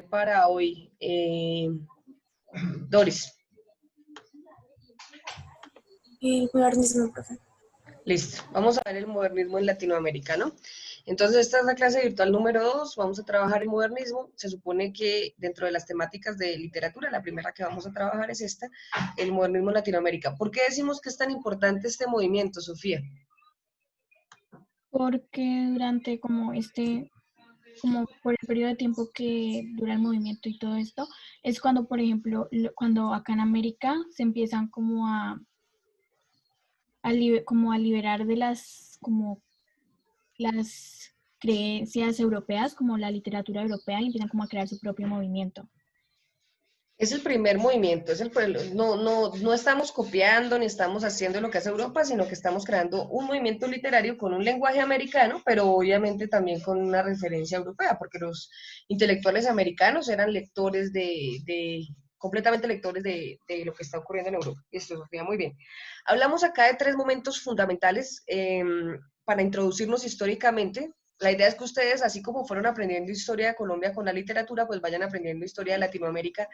Para hoy. Doris. Modernismo, profe. Listo. Vamos a ver el modernismo en Latinoamérica, ¿no? Entonces, esta es la clase virtual número 2. Vamos a trabajar el modernismo. Se supone que dentro de las temáticas de literatura, la primera que vamos a trabajar es esta, el modernismo en Latinoamérica. ¿Por qué decimos que es tan importante este movimiento, Sofía? Porque durante como por el periodo de tiempo que dura el movimiento y todo esto, es cuando, por ejemplo, cuando acá en América se empiezan como como a liberar de las creencias europeas, como la literatura europea, y empiezan como a crear su propio movimiento. Es el primer movimiento, no estamos copiando ni estamos haciendo lo que hace Europa, sino que estamos creando un movimiento literario con un lenguaje americano, pero obviamente también con una referencia europea, porque los intelectuales americanos eran lectores completamente lectores de lo que está ocurriendo en Europa. Esto, Sofía, muy bien. Hablamos acá de tres momentos fundamentales para introducirnos históricamente. La idea es que ustedes, así como fueron aprendiendo historia de Colombia con la literatura, pues vayan aprendiendo historia de Latinoamérica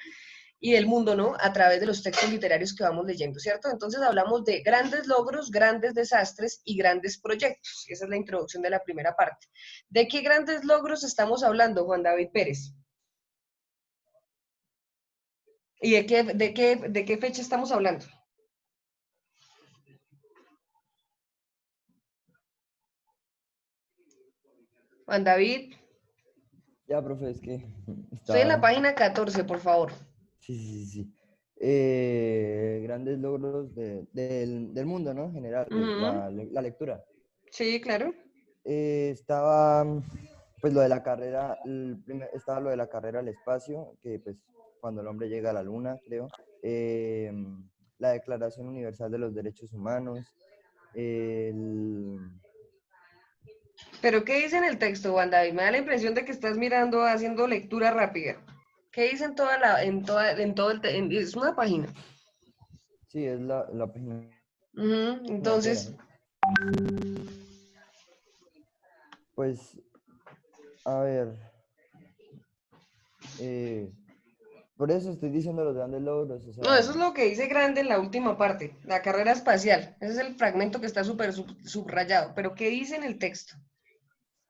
y del mundo, ¿no? A través de los textos literarios que vamos leyendo, ¿cierto? Entonces hablamos de grandes logros, grandes desastres y grandes proyectos. Esa es la introducción de la primera parte. ¿De qué grandes logros estamos hablando, Juan David Pérez? ¿Y de qué fecha estamos hablando? Juan David. Ya, profe, es que Estoy en la estaba... página 14, por favor. Sí. Grandes logros del mundo, ¿no? En general, la lectura. Sí, claro. Estaba, pues, lo de la carrera, estaba lo de la carrera al espacio, que, pues, cuando el hombre llega a la luna, creo. La Declaración Universal de los Derechos Humanos. ¿Pero qué dice en el texto, Juan David? Me da la impresión de que estás mirando, haciendo lectura rápida. ¿Qué dice es una página? Sí, es la página entera. Entonces, Pues, a ver, por eso estoy diciendo los grandes logros, o sea... no, eso es lo que dice grande en la última parte, la carrera espacial. Ese es el fragmento que está súper subrayado. ¿Pero qué dice en el texto?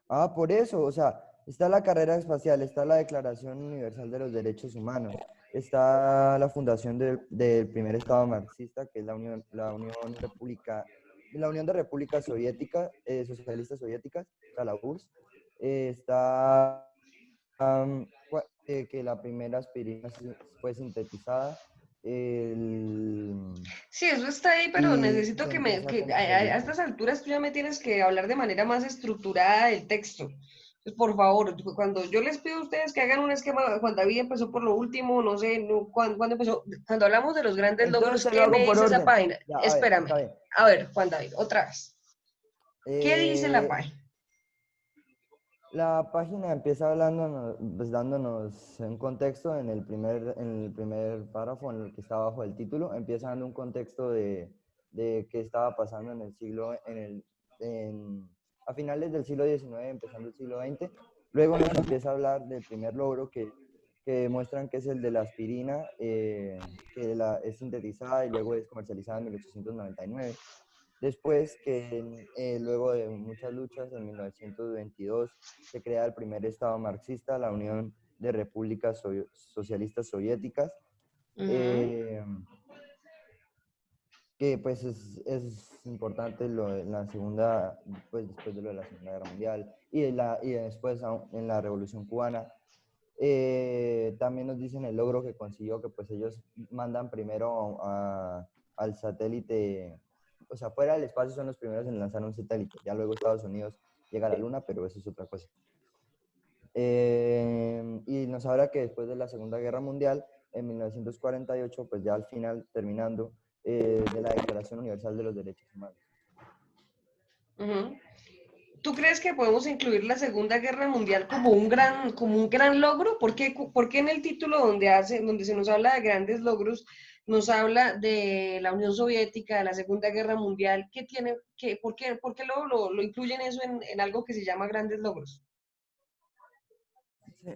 Ah, por eso, o sea, está la carrera espacial, está la Declaración Universal de los Derechos Humanos, está la fundación del primer Estado marxista, que es la Unión de Repúblicas Soviéticas, Socialistas Soviéticas, o sea, la URSS. Está que la primera aspirina fue sintetizada. Sí, eso está ahí, pero Y necesito se que, empieza que como a a realizar. estas alturas tú ya me tienes que hablar de manera más estructurada del texto. Entonces, por favor, cuando yo les pido a ustedes que hagan un esquema, Juan David empezó por lo último, no sé, ¿cuándo empezó? Cuando hablamos de los grandes logros, Entonces lo ¿qué hago me por dice esa orden. página? Ya, a ver, Espérame. está bien. A ver, Juan David, otra vez. ¿Qué dice la página? La página empieza hablándonos, pues dándonos un contexto en el primer párrafo, en el que está abajo del título, empieza dando un contexto de qué estaba pasando en el siglo, a finales del siglo XIX, empezando el siglo XX. Luego nos empieza a hablar del primer logro que muestran que es el de la aspirina, es sintetizada y luego es comercializada en 1899. Después que luego de muchas luchas, en 1922 se crea el primer Estado marxista, la Unión de Repúblicas Socialistas Soviéticas, que pues es importante la segunda, pues después de lo de la Segunda Guerra Mundial y después en la Revolución Cubana. También nos dicen el logro que consiguió, que pues ellos mandan primero al satélite, o sea, fuera del espacio son los primeros en lanzar un satélite, ya luego Estados Unidos llega a la Luna, pero eso es otra cosa. Y nos habla que después de la Segunda Guerra Mundial, en 1948, pues ya al final, terminando, de la Declaración Universal de los Derechos Humanos. ¿Tú crees que podemos incluir la Segunda Guerra Mundial como un gran logro? ¿Por qué en el título donde se nos habla de grandes logros, nos habla de la Unión Soviética, de la Segunda Guerra Mundial? ¿Por qué lo incluyen eso en algo que se llama grandes logros?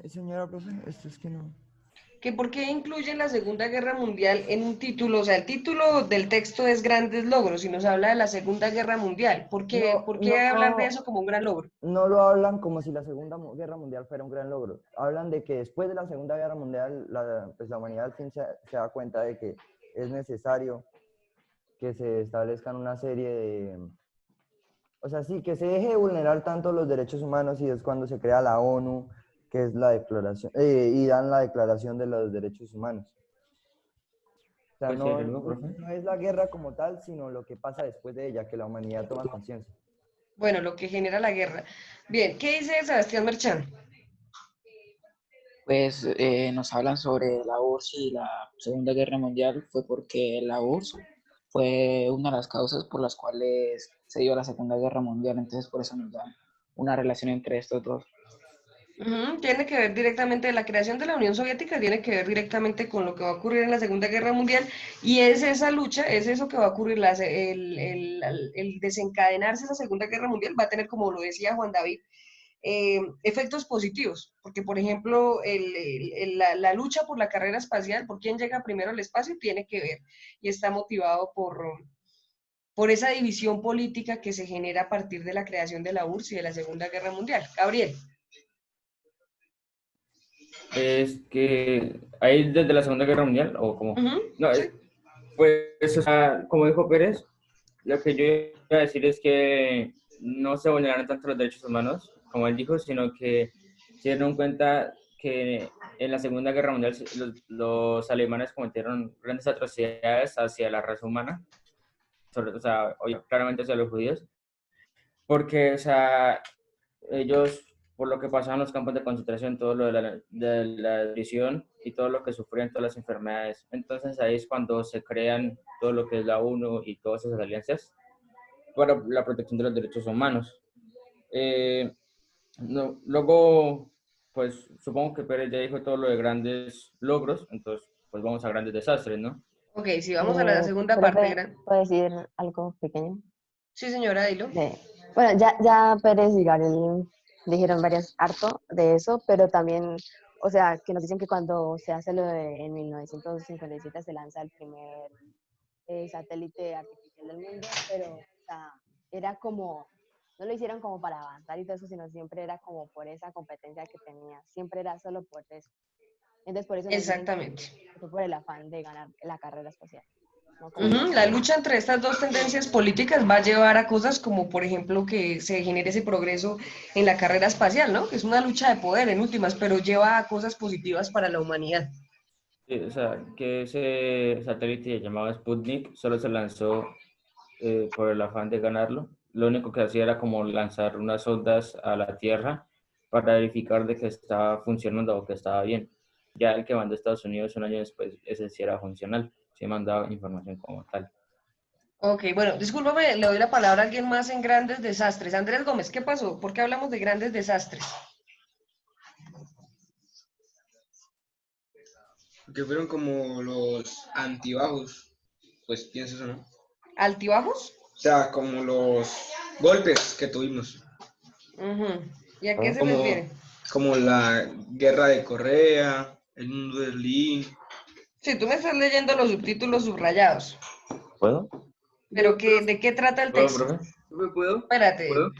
Señora profe, esto es que no. ¿Que por qué incluyen la Segunda Guerra Mundial en un título? O sea, el título del texto es Grandes Logros y nos habla de la Segunda Guerra Mundial. No, Por qué hablar de no, eso como un gran logro? no lo hablan como si la Guerra Mundial fuera un gran logro. Hablan de que después de la Segunda Guerra Mundial, pues la humanidad al fin se da cuenta de que es necesario que se establezcan una serie de... O sea, sí, que se deje de vulnerar tanto los derechos humanos y es cuando se crea la ONU, que es la declaración, y dan la declaración de los derechos humanos. O sea, Pues sí, algo, profe. no es la guerra como tal, sino lo que pasa después de ella, que la humanidad toma conciencia. Bueno, lo que genera la guerra. Bien, ¿qué dice Sebastián Merchán? Pues nos hablan sobre la URSS y la Segunda Guerra Mundial fue porque la URSS fue una de las causas por las cuales se dio la Segunda Guerra Mundial, entonces por eso nos dan una relación entre estos dos. Tiene que ver directamente, la creación de la Unión Soviética tiene que ver directamente con lo que va a ocurrir en la Segunda Guerra Mundial y es esa lucha, es eso que va a ocurrir, el desencadenarse esa Segunda Guerra Mundial va a tener, como lo decía Juan David, efectos positivos, porque por ejemplo la lucha por la carrera espacial, por quién llega primero al espacio, tiene que ver y está motivado por esa división política que se genera a partir de la creación de la URSS y de la Segunda Guerra Mundial. Gabriel. Es que ahí desde la Segunda Guerra Mundial, o como... No, Sí. pues, o sea, como dijo Pérez, lo que yo iba a decir es que no se vulneraron tanto los derechos humanos, como él dijo, sino que se dieron cuenta que en la Segunda Guerra Mundial los alemanes cometieron grandes atrocidades hacia la raza humana, o sea, claramente hacia los judíos, porque, o sea, ellos, por lo que pasaban en los campos de concentración, todo lo de la prisión y todo lo que sufrían, todas las enfermedades. Entonces ahí es cuando se crean todo lo que es la ONU y todas esas alianzas para la protección de los derechos humanos. Luego, pues supongo que Pérez ya dijo todo lo de grandes logros, entonces pues vamos a grandes desastres, ¿no? Ok, sí, vamos a la segunda parte. Profe, ¿puedo decir algo pequeño? Sí, señora, dilo. Bueno, ya Pérez y Gabriel dijeron harto de eso, pero también, o sea, que nos dicen que cuando se hace en 1957 se lanza el primer satélite artificial del mundo, pero, o sea, era como, no lo hicieron como para avanzar y todo eso, sino siempre era como por esa competencia que tenía, siempre era solo por eso. Entonces, por eso nos dicen Exactamente. que fue por el afán de ganar la carrera espacial. ¿No? La lucha entre estas dos tendencias políticas va a llevar a cosas como, por ejemplo, que se genere ese progreso en la carrera espacial, ¿no? Que es una lucha de poder en últimas, pero lleva a cosas positivas para la humanidad. Sí, o sea, que ese satélite llamado Sputnik solo se lanzó por el afán de ganarlo. Lo único que hacía era como lanzar unas ondas a la Tierra para verificar de que estaba funcionando o que estaba bien. Ya el que mandó a Estados Unidos un año después, ese sí era funcional, sí mandaba información como tal. Ok, bueno, discúlpame, le doy la palabra a alguien más en grandes desastres. Andrés Gómez, ¿qué pasó? ¿Por qué hablamos de grandes desastres? Que fueron como los antibajos, pues pienso eso, ¿no? ¿Altibajos? O sea, como los golpes que tuvimos, ¿Y a qué se refiere? como la guerra de Corea, el mundo de Berlín. Sí, tú me estás leyendo los subtítulos subrayados. ¿Puedo? ¿Pero de qué trata el ¿Puedo, texto? profe? ¿Puedo? Espérate. ¿Puedo?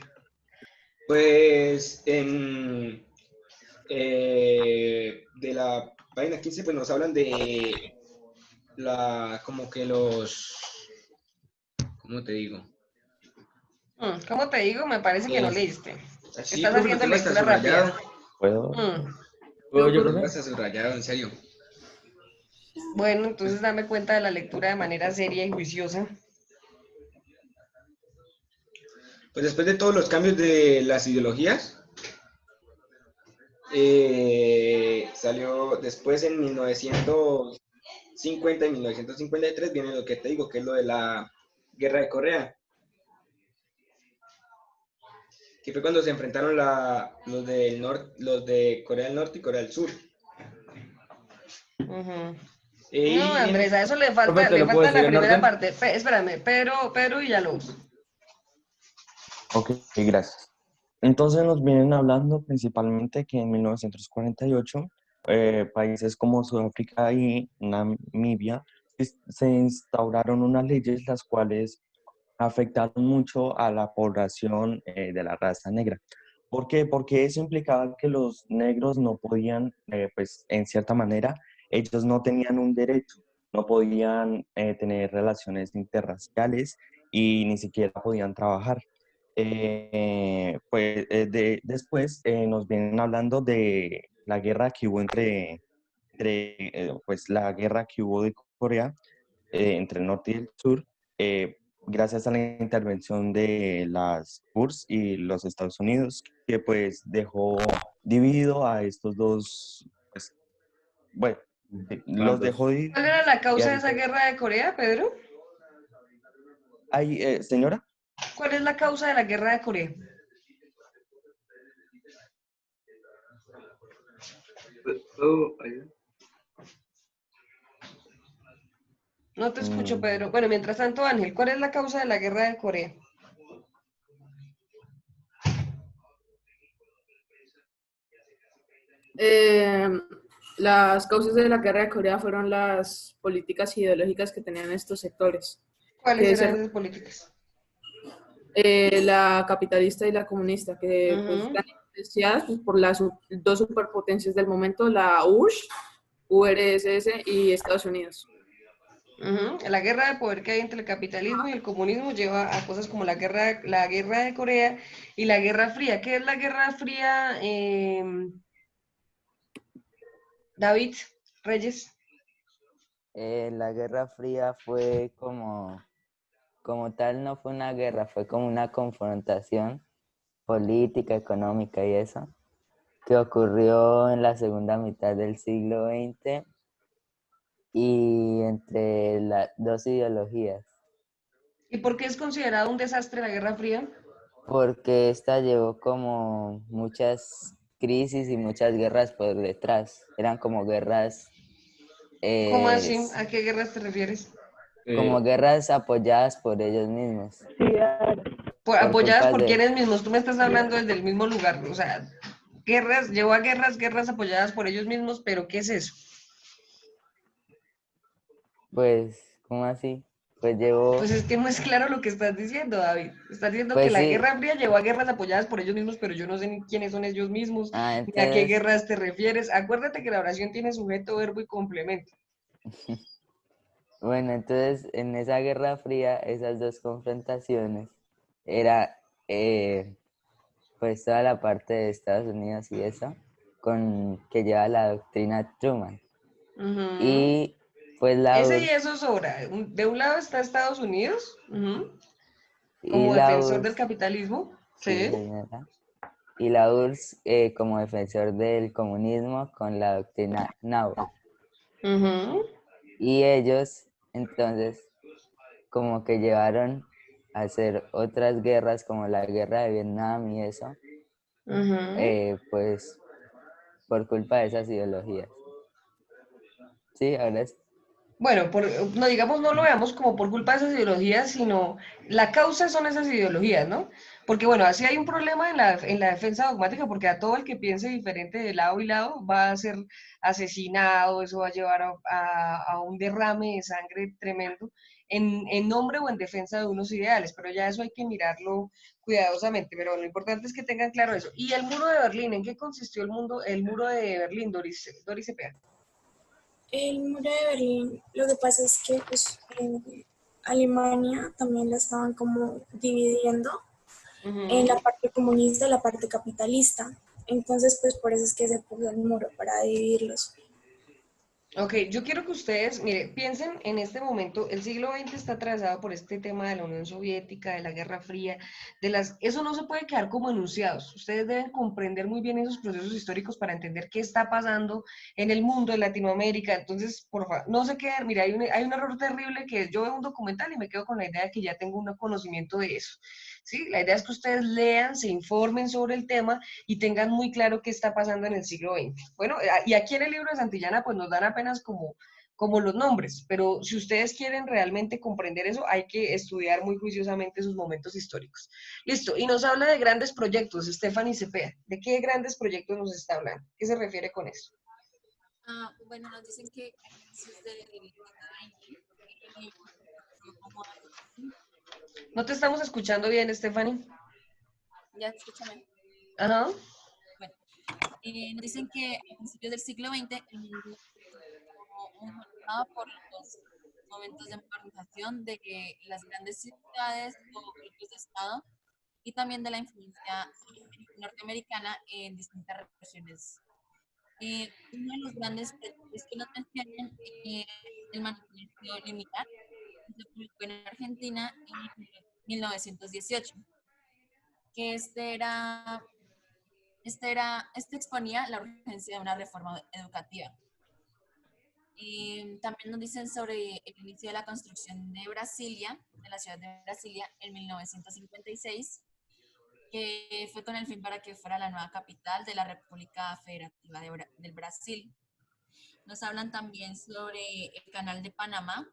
Pues de la página 15 pues nos hablan de como que ¿cómo te digo? ¿Cómo te digo? Me parece que no leíste. Sí, Estás profe, lo haciendo tengo hasta lectura subrayado. rápida. ¿Puedo? Lo yo, tengo profe? hasta subrayado, en serio. Bueno, entonces dame cuenta de la lectura de manera seria y juiciosa. Pues después de todos los cambios de las ideologías, salió después en 1950 y 1953, viene lo que te digo, que es lo de la Guerra de Corea. Que fue cuando se enfrentaron los de Corea del Norte y Corea del Sur. No, Andrés, a eso le falta la primera parte. Espérame, Pedro Villalobos. Ok, gracias. Entonces nos vienen hablando principalmente que en 1948 países como Sudáfrica y Namibia se instauraron unas leyes las cuales afectaron mucho a la población de la raza negra. ¿Por qué? Porque eso implicaba que los negros no podían, pues en cierta manera, ellos no tenían un derecho, no podían tener relaciones interraciales y ni siquiera podían trabajar. Después nos vienen hablando de la guerra que hubo pues la guerra que hubo de Corea entre el norte y el sur, gracias a la intervención de las URSS y los Estados Unidos, que pues dejó dividido a estos dos, pues, bueno, los ¿Cuántos? dejó divididos. ¿Cuál era la Y causa de así esa fue. guerra de Corea, Pedro? Ay, señora, ¿Cuál es la causa de la guerra de Corea? No te escucho, mm, Pedro. Bueno, mientras tanto, Ángel, ¿cuál es la causa de la guerra de Corea? Eh, las causas de la guerra de Corea fueron las políticas ideológicas que tenían estos sectores, que ¿Cuáles de eran cierta esas políticas? la capitalista y la comunista, que pues Ujú, están influenciadas pues, por las dos superpotencias del momento, la URSS y Estados Unidos. ujú. La guerra de poder que hay entre el capitalismo y el comunismo lleva a cosas como la guerra de Corea y la Guerra Fría. ¿Qué es la Guerra Fría, David Reyes? La Guerra Fría fue como tal, no fue una guerra, fue como una confrontación política, económica y eso, que ocurrió en la segunda mitad del siglo XX y entre las dos ideologías, ¿Y por qué es considerado un desastre la Guerra Fría? porque esta llevó como muchas crisis y muchas guerras por detrás. Eran como guerras, ¿Cómo eh, así? ¿A qué guerras te refieres? como guerras apoyadas por ellos mismos, por Apoyadas culpa por de, quienes mismos. Tú me estás hablando desde el mismo lugar. O sea, guerras, llevó a guerras apoyadas por ellos mismos, pero ¿qué es eso? pues, ¿cómo así? Pues Pues llevó, es que no es claro lo que estás diciendo, David. Estás diciendo que pues la sí, Guerra Fría llevó a guerras apoyadas por ellos mismos, pero yo no sé ni quiénes son ellos mismos, ni a qué entonces, guerras te refieres. Acuérdate que la oración tiene sujeto, verbo y complemento. bueno, entonces en esa Guerra Fría, esas dos confrontaciones, era pues toda la parte de Estados Unidos y eso, que lleva la doctrina Truman. Ujú. Y pues la Ese y URSS, eso sobra. De un lado está Estados Unidos, ujú, y como la defensor del URSS, capitalismo, sí ¿sí? señora, y la URSS como defensor del comunismo con la doctrina Nau. Ujú, Y ellos entonces como que llevaron a hacer otras guerras como la guerra de Vietnam y eso, ujú. pues por culpa de esas ideologías. Sí, ahora es, Bueno, no digamos, no lo veamos como por culpa de esas ideologías, sino la causa son esas ideologías, ¿no? Porque bueno, así hay un problema en la defensa dogmática, porque a todo el que piense diferente de lado y lado va a ser asesinado, eso va a llevar a un derrame de sangre tremendo en nombre o en defensa de unos ideales, pero ya eso hay que mirarlo cuidadosamente, pero lo importante es que tengan claro eso. ¿Y el muro de Berlín? ¿En qué consistió el muro de Berlín, Doris Cepeda? El muro de Berlín, lo que pasa es que pues, Alemania también la estaban como dividiendo en la Ujú. parte comunista y la parte capitalista. Entonces, pues por eso es que se puso el muro, para dividirlos. Ok, yo quiero que ustedes, mire, piensen en este momento, el siglo XX está atravesado por este tema de la Unión Soviética, de la Guerra Fría, eso no se puede quedar como enunciados. Ustedes deben comprender muy bien esos procesos históricos para entender qué está pasando en el mundo, en Latinoamérica. Entonces, por favor, no se queden, mire, hay un error terrible que yo veo un documental y me quedo con la idea de que ya tengo un conocimiento de eso. ¿sí? La idea es que ustedes lean, se informen sobre el tema y tengan muy claro qué está pasando en el siglo XX. Bueno, y aquí en el libro de Santillana pues nos dan apenas como los nombres, pero si ustedes quieren realmente comprender eso, hay que estudiar muy juiciosamente sus momentos históricos. Listo, y nos habla de grandes proyectos, Stephanie Cepeda. ¿De qué grandes proyectos nos está hablando? ¿Qué se refiere con eso? Bueno, nos dicen que a inicios del siglo XX, como- No te estamos escuchando bien, Stephanie. ya escúchame. Ajá. Bueno, nos dicen que a principios del siglo XX el mundo estuvo muy marcado por los momentos de modernización de las grandes ciudades o grupos de Estado y también de la influencia norteamericana en distintas regiones. Uno de los grandes proyectos que nos mencionan es el manifiesto limitar, que se publicó en Argentina en 1918, que este exponía la urgencia de una reforma educativa. También nos dicen sobre el inicio de la construcción de Brasilia, de la ciudad de Brasilia, en 1956, que fue con el fin para que fuera la nueva capital de la República Federativa del Brasil. Nos hablan también sobre el Canal de Panamá,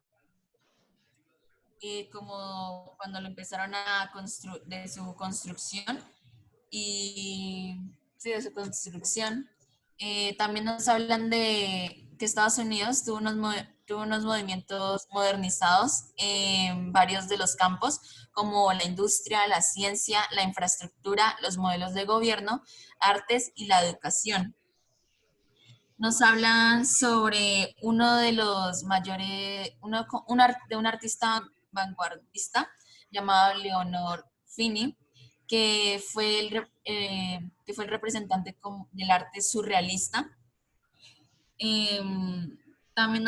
como cuando lo empezaron a construir, de su construcción, y sí, de su construcción. También nos hablan de que Estados Unidos tuvo unos movimientos modernizados en varios de los campos, como la industria, la ciencia, la infraestructura, los modelos de gobierno, artes y la educación. Nos hablan sobre uno de los mayores, de un artista vanguardista llamado Leonor Fini, que fue el representante del arte surrealista. También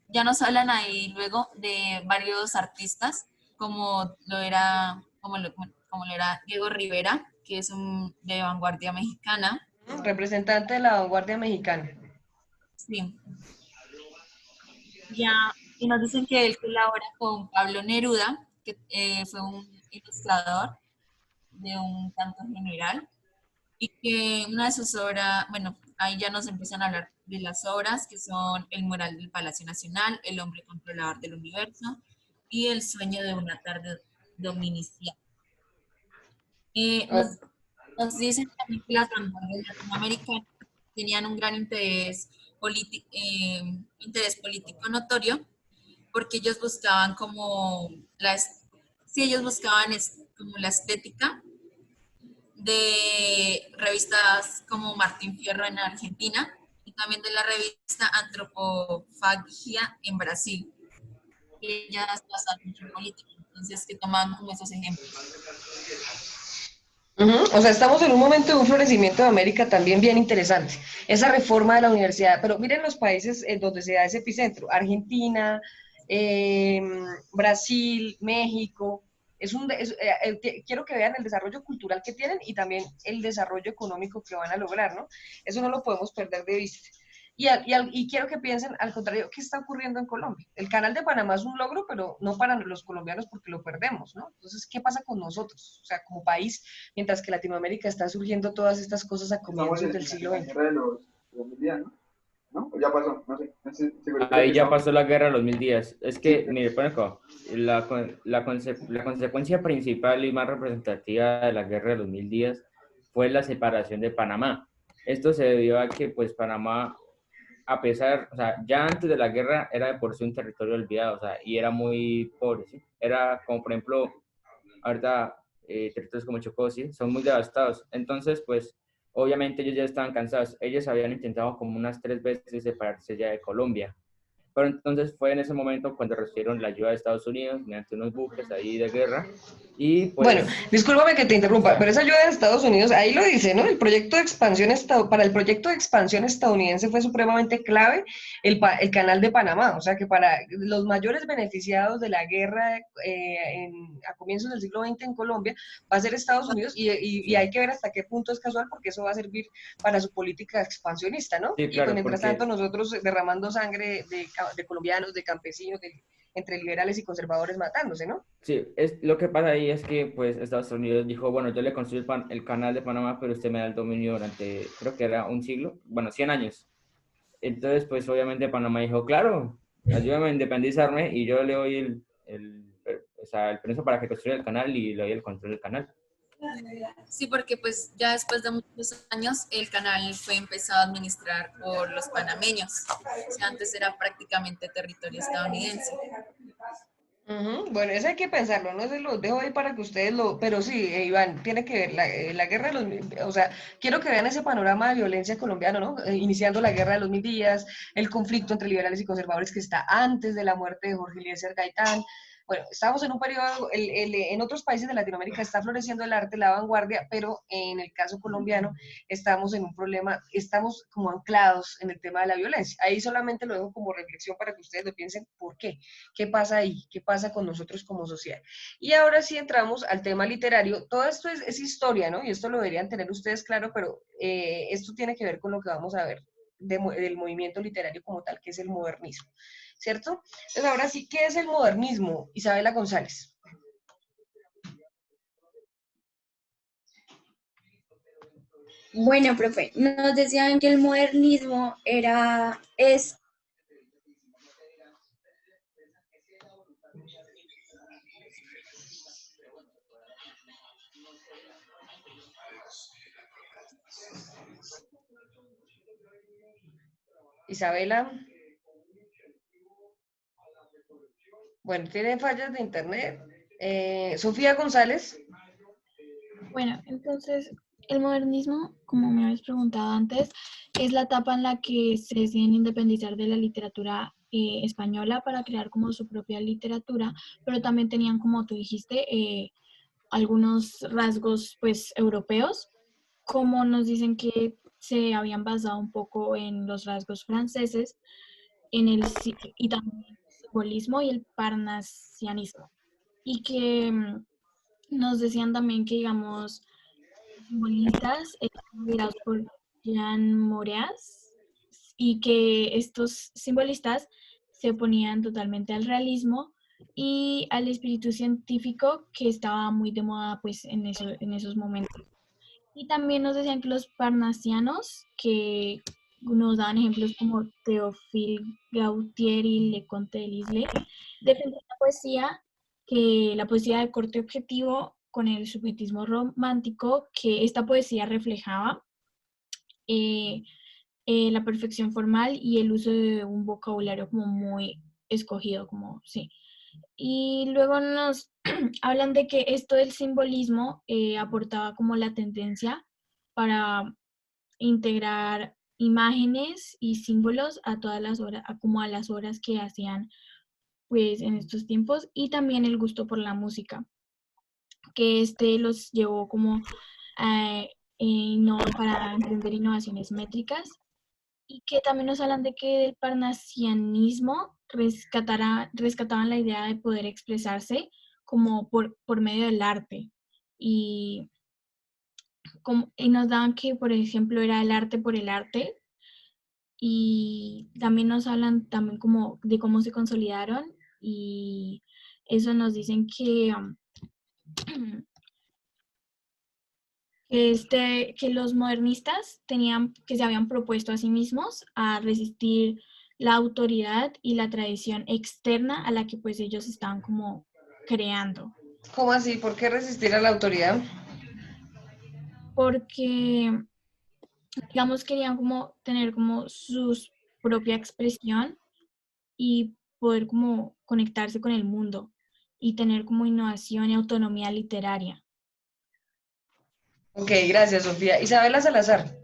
ya nos hablan ahí luego de varios artistas, como lo era Diego Rivera, que es de vanguardia mexicana. Representante de la vanguardia mexicana. Sí. Ya, y nos dicen que él colabora con Pablo Neruda, que fue un ilustrador de un canto general, y que una de sus obras, bueno, ahí ya nos empiezan a hablar de las obras, que son El mural del Palacio Nacional, El hombre controlador del universo y El sueño de una tarde dominical. Nos dicen también que las vanguardias latinoamericanas tenían un gran interés político notorio, porque ellos buscaban como ellos buscaban como la estética de revistas como Martín Fierro en Argentina y también de la revista Antropofagia en Brasil, que ellas basan mucho en política, entonces que toman como esos ejemplos. O sea, estamos en un momento de un florecimiento de América también bien interesante. Esa reforma de la universidad, pero miren los países en donde se da ese epicentro, Argentina, Brasil, México. Quiero que vean el desarrollo cultural que tienen y también el desarrollo económico que van a lograr, ¿no? Eso no lo podemos perder de vista. Y quiero que piensen, al contrario, ¿qué está ocurriendo en Colombia? El Canal de Panamá es un logro, pero no para los colombianos porque lo perdemos, ¿no? Entonces, ¿qué pasa con nosotros? O sea, como país, mientras que Latinoamérica está surgiendo todas estas cosas a comienzos del siglo XX. De los días, ¿no? ¿No? ¿O ya pasó? No sé. Ahí ya pasó la guerra de los 1000 días. Es que, mire, por ejemplo, la consecuencia principal y más representativa de la guerra de los 1000 días fue la separación de Panamá. Esto se debió a que, pues, Panamá, a pesar, o sea, ya antes de la guerra era de por sí un territorio olvidado, o sea, y era muy pobre, ¿sí? Era como, por ejemplo, ahorita territorios como Chocó, ¿sí? Son muy devastados. Entonces, pues, obviamente ellos ya estaban cansados. Ellos habían intentado como unas 3 veces separarse ya de Colombia. Pero entonces fue en ese momento cuando recibieron la ayuda de Estados Unidos mediante unos buques ahí de guerra. Y pues, bueno, discúlpame que te interrumpa, pero esa ayuda de Estados Unidos, ahí lo dice, ¿no? El proyecto de expansión para el proyecto de expansión estadounidense fue supremamente clave el Canal de Panamá, o sea que para los mayores beneficiados de la guerra a comienzos del siglo XX en Colombia va a ser Estados Unidos y hay que ver hasta qué punto es casual porque eso va a servir para su política expansionista, ¿no? sí, Y claro, pues mientras porque tanto nosotros derramando sangre de colombianos, de campesinos, entre liberales y conservadores matándose, ¿no? Sí, lo que pasa ahí es que pues Estados Unidos dijo, bueno, yo le construyo el canal de Panamá, pero usted me da el dominio durante, creo que era un siglo, bueno, 100 años. Entonces, pues obviamente Panamá dijo, claro, ayúdame a independizarme y yo le doy o sea, el permiso para que construya el canal y le doy el control del canal. Sí, porque pues ya después de muchos años el canal fue empezado a administrar por los panameños. O sea, antes era prácticamente territorio estadounidense. Bueno, eso hay que pensarlo, no se los dejo ahí para que ustedes lo... Pero sí, Iván, tiene que ver la guerra de los... O sea, quiero que vean ese panorama de violencia colombiano, ¿no? Iniciando la guerra de los 1000 días, el conflicto entre liberales y conservadores que está antes de la muerte de Jorge Eliezer Gaitán. Bueno, estamos en un periodo, en otros países de Latinoamérica está floreciendo el arte, la vanguardia, pero en el caso colombiano estamos en un problema, estamos como anclados en el tema de la violencia. Ahí solamente lo dejo como reflexión para que ustedes lo piensen, ¿por qué? ¿Qué pasa ahí? ¿Qué pasa con nosotros como sociedad? Y ahora sí entramos al tema literario. Todo esto es historia, ¿no? Y esto lo deberían tener ustedes claro, pero esto tiene que ver con lo que vamos a ver del movimiento literario como tal, que es el modernismo, ¿cierto? Entonces ahora sí, ¿qué es el modernismo? Isabela González. Bueno, profe, nos decían que el modernismo es Isabela. Bueno, tienen fallas de internet. Sofía González. Bueno, entonces el modernismo, como me habéis preguntado antes, es la etapa en la que se deciden independizar de la literatura española para crear como su propia literatura, pero también tenían, como tú dijiste, algunos rasgos pues europeos, como nos dicen que se habían basado un poco en los rasgos franceses y también el simbolismo y el parnasianismo. Y que nos decían también que, digamos, simbolistas liderados por Jean Moreas y que estos simbolistas se oponían totalmente al realismo y al espíritu científico que estaba muy de moda pues en esos momentos. Y también nos decían que los parnasianos, que nos daban ejemplos como Théophile Gautier y Leconte de Lisle, defendían la poesía de corte objetivo con el subjetismo romántico, que esta poesía reflejaba eh, la perfección formal y el uso de un vocabulario como muy escogido, como sí. Y luego nos hablan de que esto del simbolismo aportaba como la tendencia para integrar imágenes y símbolos a todas las horas, como a las obras que hacían pues en estos tiempos, y también el gusto por la música, que los llevó como para emprender innovaciones métricas, y que también nos hablan de que del parnasianismo rescataban la idea de poder expresarse como por medio del arte. Y, y nos daban que, por ejemplo, era el arte por el arte. Y también nos hablan también como de cómo se consolidaron. Y eso nos dicen que, que los modernistas que se habían propuesto a sí mismos a resistir la autoridad y la tradición externa a la que pues ellos estaban como creando. ¿Cómo así? ¿Por qué resistir a la autoridad? Porque, digamos, querían como tener como su propia expresión y poder como conectarse con el mundo y tener como innovación y autonomía literaria. Ok, gracias, Sofía. Isabela Salazar.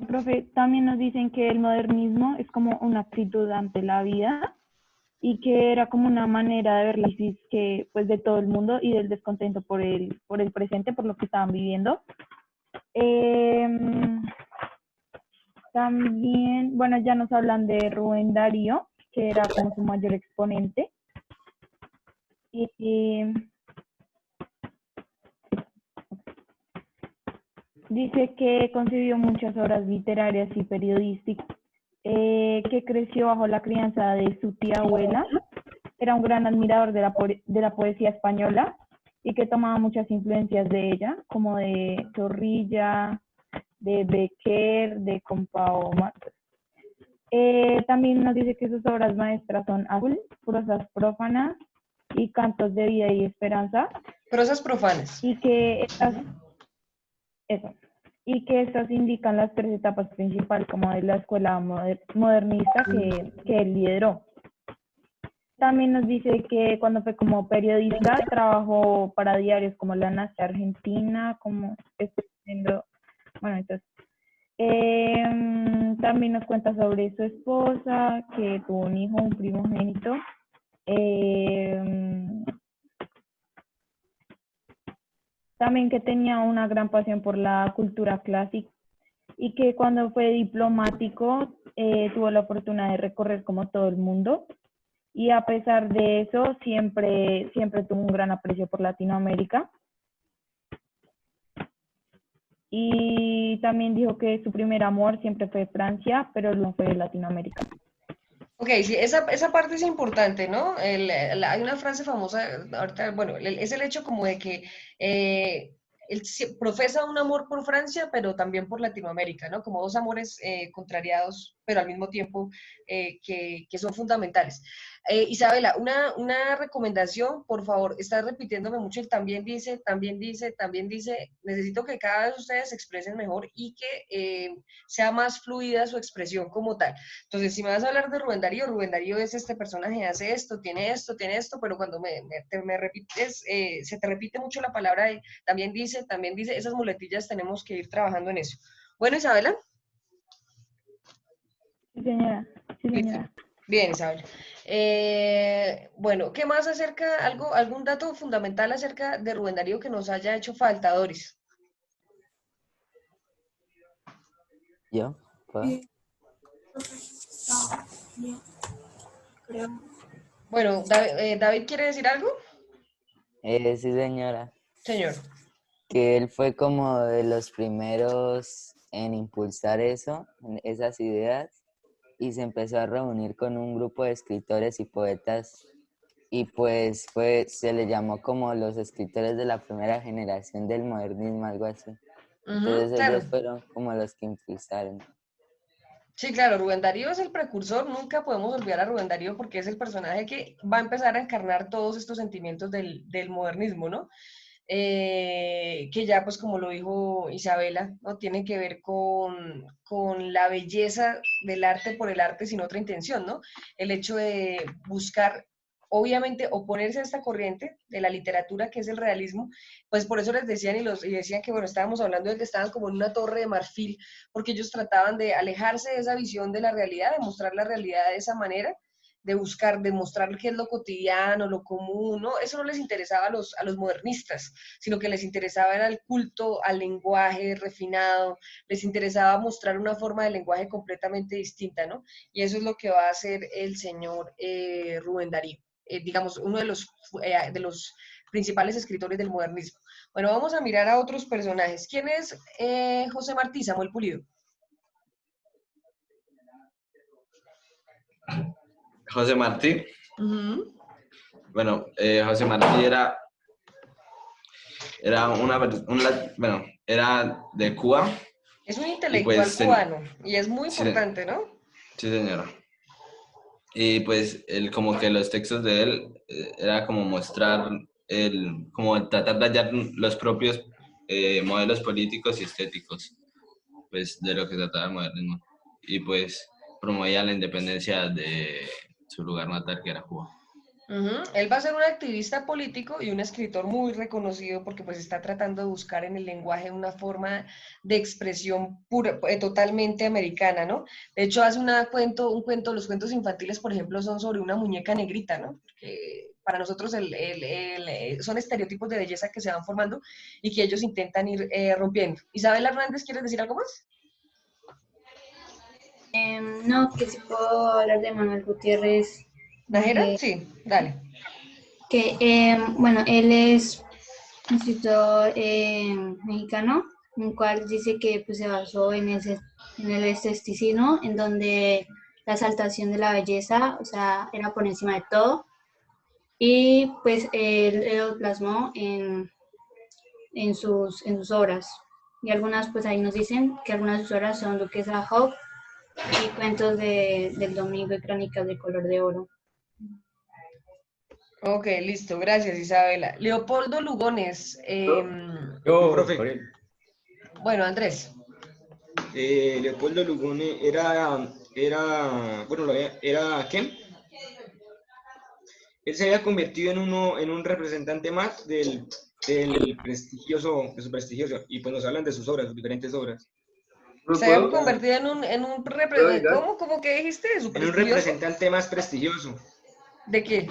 Profe, también nos dicen que el modernismo es como una actitud ante la vida y que era como una manera de ver la crisis que, pues, de todo el mundo y del descontento por el presente, por lo que estaban viviendo. También, bueno, ya nos hablan de Rubén Darío, que era como su mayor exponente. Dice que concibió muchas obras literarias y que creció bajo la crianza de su tía abuela. Era un gran admirador de la poesía española y que tomaba muchas influencias de ella, como de Zorrilla, de Becker, de Compao Martos. También nos dice que sus obras maestras son Azul, Prosas Prófanas y Cantos de Vida y Esperanza. Prosas profanas. Y que estas indican las tres etapas principales como de la escuela modernista que él lideró. También nos dice que cuando fue como periodista trabajó para diarios como La Nación Argentina, como bueno, entonces también nos cuenta sobre su esposa, que tuvo un hijo, un primogénito. También que tenía una gran pasión por la cultura clásica y que cuando fue diplomático tuvo la fortuna de recorrer como todo el mundo. Y a pesar de eso, siempre tuvo un gran aprecio por Latinoamérica. Y también dijo que su primer amor siempre fue Francia, pero no fue Latinoamérica. Ok, sí, esa parte es importante, ¿no? Hay una frase famosa, ahorita, bueno, es el hecho como de que él profesa un amor por Francia, pero también por Latinoamérica, ¿no? Como dos amores contrariados, pero al mismo tiempo que son fundamentales. Isabela, una recomendación, por favor, estás repitiéndome mucho el también dice, también dice, también dice. Necesito que cada vez ustedes se expresen mejor y que sea más fluida su expresión como tal. Entonces, si me vas a hablar de Rubén Darío es este personaje, hace esto, tiene esto, pero cuando me repites, se te repite mucho la palabra de también dice, esas muletillas tenemos que ir trabajando en eso. Bueno, Isabela. Sí, señora. Sí, señora. Bien, Isabel. Bueno, ¿qué más algún dato fundamental acerca de Rubén Darío que nos haya hecho falta, Doris? ¿Yo? ¿Puedo? Bueno, David, ¿quiere decir algo? Sí, señora. Señor. Que él fue como de los primeros en impulsar esas ideas, y se empezó a reunir con un grupo de escritores y poetas, y pues se le llamó como los escritores de la primera generación del modernismo, algo así. Entonces claro. ellos fueron como los que impulsaron. Sí, claro, Rubén Darío es el precursor, nunca podemos olvidar a Rubén Darío porque es el personaje que va a empezar a encarnar todos estos sentimientos del modernismo, ¿no? Que ya, pues como lo dijo Isabela, ¿no? Tiene que ver con la belleza del arte por el arte sin otra intención, ¿no? El hecho de buscar, obviamente, oponerse a esta corriente de la literatura que es el realismo, pues por eso les decían y decían que, bueno, estábamos hablando de que estaban como en una torre de marfil, porque ellos trataban de alejarse de esa visión de la realidad, de mostrar la realidad de esa manera, de buscar, de mostrar qué es lo cotidiano, lo común, ¿no? Eso no les interesaba a los modernistas, sino que les interesaba era el culto al lenguaje refinado, les interesaba mostrar una forma de lenguaje completamente distinta, ¿no? Y eso es lo que va a hacer el señor Rubén Darío, digamos, uno de los principales escritores del modernismo. Bueno, vamos a mirar a otros personajes. ¿Quién es José Martí, Samuel Pulido? José Martí. Bueno, José Martí era era de Cuba. Es un intelectual cubano y es muy sí, importante, ¿no? Sí, señora. Y pues como que los textos de él era como mostrar, como tratar de hallar los propios modelos políticos y estéticos, pues de lo que trataba el modernismo. Y pues promovía la independencia de su lugar natal, que era Cuba. Él va a ser un activista político y un escritor muy reconocido porque pues está tratando de buscar en el lenguaje una forma de expresión totalmente americana, ¿no? De hecho hace un cuento, los cuentos infantiles, por ejemplo, son sobre una muñeca negrita, ¿no? Porque para nosotros son estereotipos de belleza que se van formando y que ellos intentan ir rompiendo. Isabel Hernández, ¿quieres decir algo más? No, que si puedo hablar de Manuel Gutiérrez. ¿Nájera? Sí, dale. Que, bueno, él es un escritor mexicano en el cual dice que pues, se basó en el esteticismo, en donde la exaltación de la belleza, o sea, era por encima de todo, y pues él lo plasmó en sus obras. Y algunas, pues ahí nos dicen que algunas de sus obras son Duquesa Job y Cuentos del Domingo y Crónicas de Color de Oro. Ok, listo, gracias Isabela. Leopoldo Lugones. Profe. Bueno, Andrés. Leopoldo Lugones era ¿qué? Él se había convertido en un representante más del prestigioso, de su prestigioso, y pues nos hablan de sus obras, sus diferentes obras. Se había convertido en un representante. ¿Cómo? ¿Cómo que dijiste? ¿De su En un prestigioso? representante más prestigioso. ¿De qué?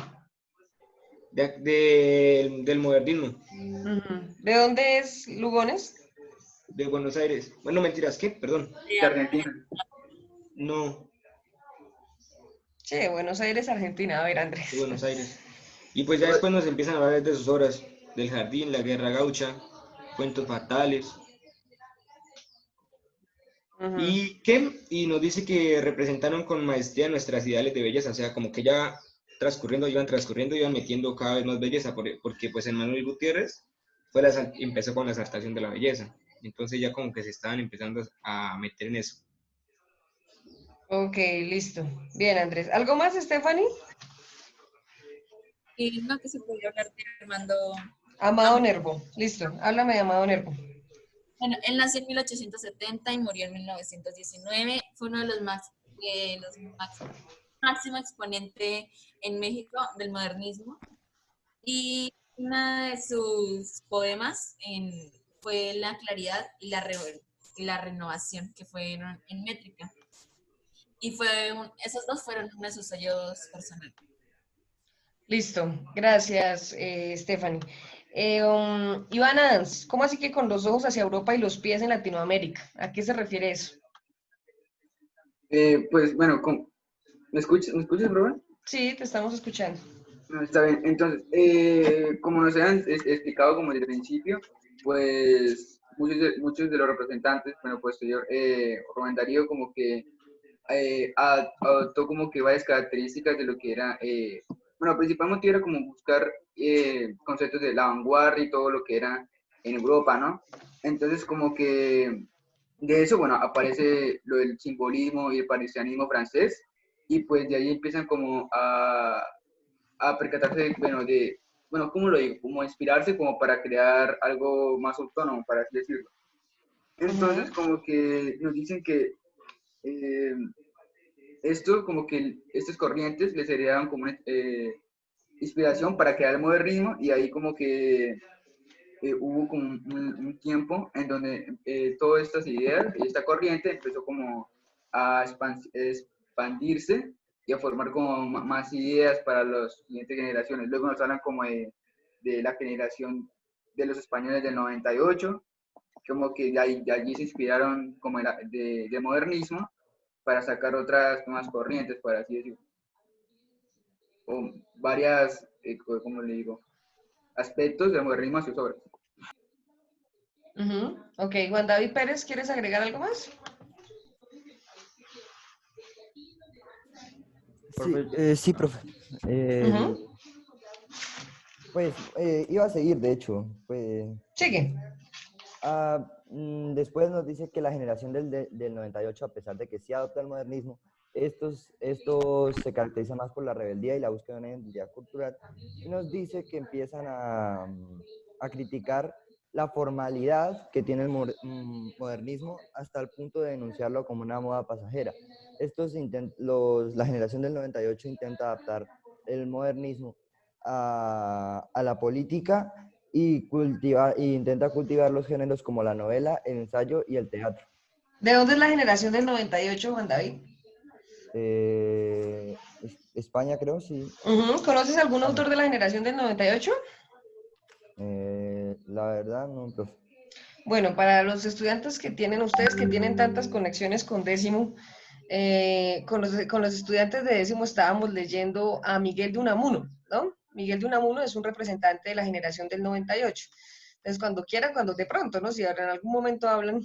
Del modernismo. ¿De dónde es Lugones? De Buenos Aires. Bueno, mentiras, ¿qué? Perdón. De Argentina. No, Sí, de Buenos Aires, Argentina. A ver, Andrés. de Buenos Aires. Y pues ya después nos empiezan a hablar de sus obras, del Jardín, La Guerra Gaucha, Cuentos Fatales. Y nos dice que representaron con maestría nuestras ideales de belleza, o sea, como que ya iban transcurriendo, iban metiendo cada vez más belleza, porque pues Manuel Gutiérrez empezó con la exaltación de la belleza, entonces ya como que se estaban empezando a meter en eso. Ok, listo. Bien, Andrés. ¿Algo más, Stephanie? Y no, que se podría hablar de Armando. Amado Nervo. Listo. Háblame de Amado Nervo. Bueno, él nació en 1870 y murió en 1919. Fue uno de los máximo exponente en México del modernismo. Y uno de sus poemas fue La claridad y la renovación, que fueron en métrica. Y esos dos fueron uno de sus sellos personales. Listo. Gracias, Stephanie. Iván Adams, ¿cómo así que con los ojos hacia Europa y los pies en Latinoamérica? ¿A qué se refiere eso? Pues bueno, ¿me escuchas, Robert? Sí, te estamos escuchando. No, está bien. Entonces, como nos han explicado como desde el principio, pues muchos de los representantes, bueno, pues señor Rubén Darío como que adoptó como que varias características de lo que era, bueno, el principal motivo era como buscar conceptos de la vanguardia y todo lo que era en Europa, ¿no? Entonces como que de eso, bueno, aparece lo del simbolismo y el parisianismo francés, y pues de ahí empiezan como a percatarse, bueno, ¿cómo lo digo? Como inspirarse como para crear algo más autónomo, para así decirlo. Entonces, como que nos dicen que estas corrientes les serían como una inspiración para crear el modernismo, y ahí como que hubo como un tiempo en donde todas estas ideas, esta corriente empezó como a expandirse y a formar como más ideas para las siguientes generaciones. Luego nos hablan como de la generación de los españoles del 98, como que de allí se inspiraron como de modernismo para sacar otras nuevas corrientes, por así decirlo. O varias, ¿cómo le digo? Aspectos del modernismo a sus obras. Ok, Juan David Pérez, ¿quieres agregar algo más? Sí, profe. Pues iba a seguir, de hecho. Pues, sigue. Después nos dice que la generación del 98, a pesar de que sí adopta el modernismo, estos se caracterizan más por la rebeldía y la búsqueda de una identidad cultural, y nos dice que empiezan a criticar la formalidad que tiene el modernismo hasta el punto de denunciarlo como una moda pasajera. La generación del 98 intenta adaptar el modernismo a la política y intenta cultivar los géneros como la novela, el ensayo y el teatro. ¿De dónde es la generación del 98, Juan David? España, creo, sí. ¿Conoces algún autor de la generación del 98? La verdad, no, profe. Bueno, para los estudiantes que tienen ustedes, que tienen tantas conexiones con décimo, con los estudiantes de décimo estábamos leyendo a Miguel de Unamuno, ¿no? Miguel de Unamuno es un representante de la generación del 98. Entonces, cuando quieran, cuando de pronto, ¿no? Si ahora en algún momento hablan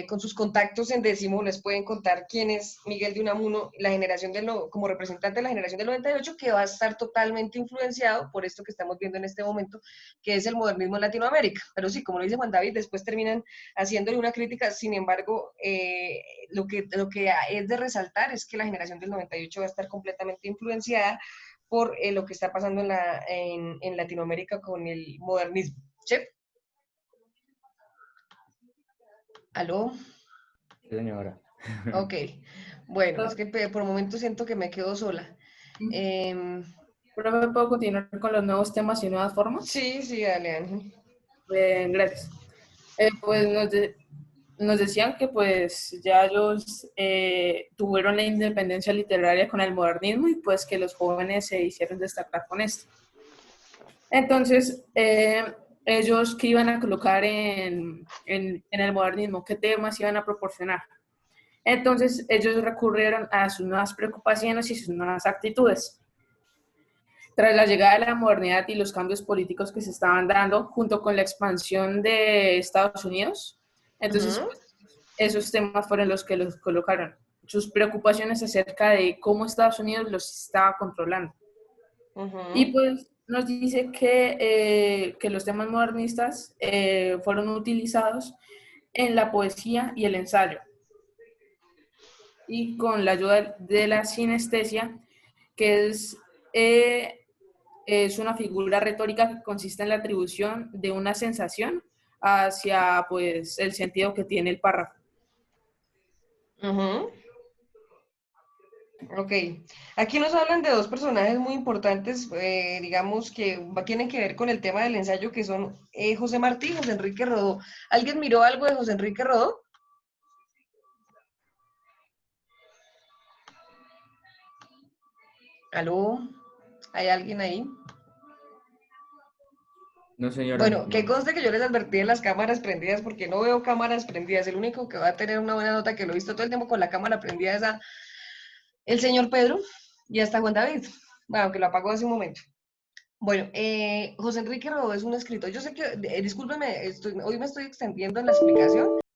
con sus contactos en décimo, les pueden contar quién es Miguel de Unamuno, la generación como representante de la generación del 98, que va a estar totalmente influenciado por esto que estamos viendo en este momento, que es el modernismo en Latinoamérica. Pero sí, como lo dice Juan David, después terminan haciéndole una crítica. Sin embargo, lo que es de resaltar es que la generación del 98 va a estar completamente influenciada por lo que está pasando en Latinoamérica con el modernismo. ¿Sí? ¿Aló? Sí, señora. Ok, bueno, es que por momentos siento que me quedo sola. ¿Pero me puedo continuar con los nuevos temas y nuevas formas? Sí, sí, dale, Ángel. Gracias. Pues nos decían que pues ya ellos tuvieron la independencia literaria con el modernismo y pues que los jóvenes se hicieron destacar con esto. Entonces, ellos qué iban a colocar en el modernismo, qué temas iban a proporcionar. Entonces, ellos recurrieron a sus nuevas preocupaciones y sus nuevas actitudes. Tras la llegada de la modernidad y los cambios políticos que se estaban dando, junto con la expansión de Estados Unidos, entonces pues, esos temas fueron los que los colocaron. Sus preocupaciones acerca de cómo Estados Unidos los estaba controlando. Y pues nos dice que los temas modernistas fueron utilizados en la poesía y el ensayo. Y con la ayuda de la sinestesia, que es una figura retórica que consiste en la atribución de una sensación hacia pues, el sentido que tiene el párrafo. Ok, aquí nos hablan de dos personajes muy importantes, digamos que tienen que ver con el tema del ensayo, que son José Martí y José Enrique Rodó. ¿Alguien miró algo de José Enrique Rodó? ¿Aló? ¿Hay alguien ahí? No, señora. Bueno, No. que conste que yo les advertí de las cámaras prendidas porque no veo cámaras prendidas. El único que va a tener una buena nota, que lo he visto todo el tiempo con la cámara prendida, es el señor Pedro y hasta Juan David. Bueno, que lo apagó hace un momento. Bueno, José Enrique Rodó es un escritor. Yo sé que, discúlpeme, hoy me estoy extendiendo en la explicación.